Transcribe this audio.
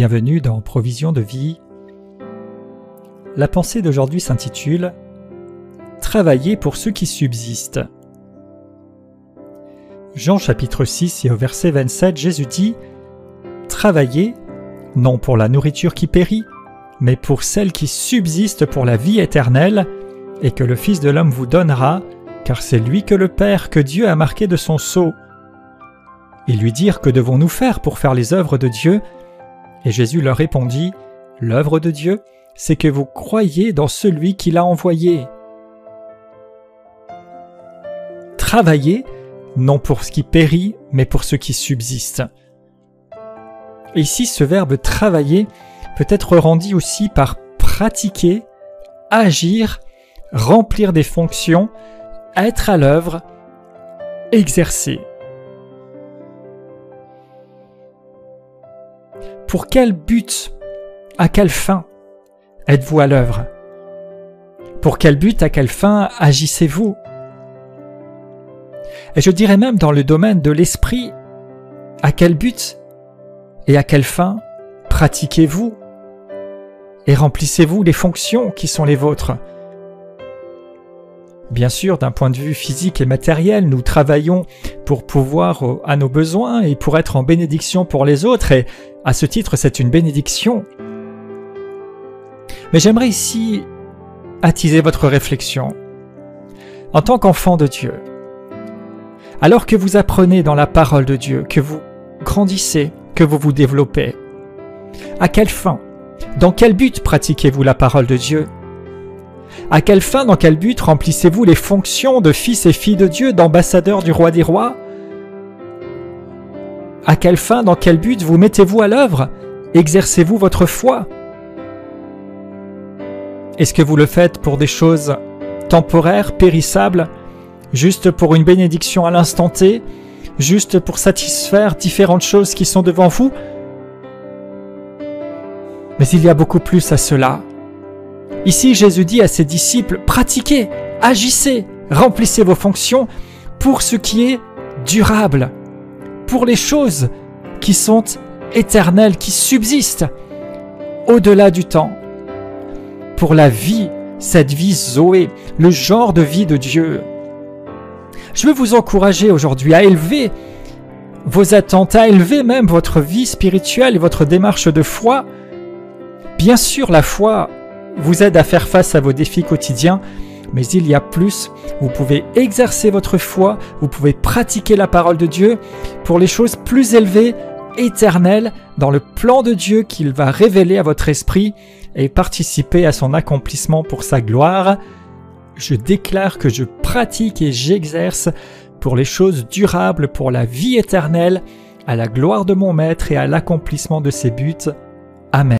Bienvenue dans Provision de vie. La pensée d'aujourd'hui s'intitule « Travailler pour ceux qui subsistent ». Jean chapitre 6 et au verset 27, Jésus dit « Travaillez, non pour la nourriture qui périt, mais pour celle qui subsiste pour la vie éternelle, et que le Fils de l'homme vous donnera, car c'est lui que le Père, que Dieu a marqué de son sceau. » Ils lui dirent « Que devons-nous faire pour faire les œuvres de Dieu ?» Et Jésus leur répondit « L'œuvre de Dieu, c'est que vous croyiez dans celui qui l'a envoyé. » Travaillez, non pour ce qui périt, mais pour ce qui subsiste. Ici, ce verbe « travailler » peut être rendu aussi par pratiquer, agir, remplir des fonctions, être à l'œuvre, exercer. Pour quel but, à quelle fin êtes-vous à l'œuvre? Pour quel but, à quelle fin agissez-vous? Et je dirais même dans le domaine de l'esprit, à quel but et à quelle fin pratiquez-vous et remplissez-vous les fonctions qui sont les vôtres? Bien sûr, d'un point de vue physique et matériel, nous travaillons pour pouvoir à nos besoins et pour être en bénédiction pour les autres, et à ce titre, c'est une bénédiction. Mais j'aimerais ici attiser votre réflexion. En tant qu'enfant de Dieu, alors que vous apprenez dans la parole de Dieu, que vous grandissez, que vous vous développez, à quelle fin, dans quel but pratiquez-vous la parole de Dieu? À quelle fin, dans quel but remplissez-vous les fonctions de fils et filles de Dieu, d'ambassadeurs du roi des rois? À quelle fin, dans quel but vous mettez-vous à l'œuvre? Exercez-vous votre foi? Est-ce que vous le faites pour des choses temporaires, périssables, juste pour une bénédiction à l'instant T, juste pour satisfaire différentes choses qui sont devant vous? Mais il y a beaucoup plus à cela. Ici, Jésus dit à ses disciples, pratiquez, agissez, remplissez vos fonctions pour ce qui est durable, pour les choses qui sont éternelles, qui subsistent au-delà du temps, pour la vie, cette vie Zoé, le genre de vie de Dieu. Je veux vous encourager aujourd'hui à élever vos attentes, à élever même votre vie spirituelle et votre démarche de foi. Bien sûr, la foi vous aide à faire face à vos défis quotidiens, mais il y a plus. Vous pouvez exercer votre foi, vous pouvez pratiquer la parole de Dieu pour les choses plus élevées, éternelles, dans le plan de Dieu qu'il va révéler à votre esprit et participer à son accomplissement pour sa gloire. Je déclare que je pratique et j'exerce pour les choses durables, pour la vie éternelle, à la gloire de mon Maître et à l'accomplissement de ses buts. Amen.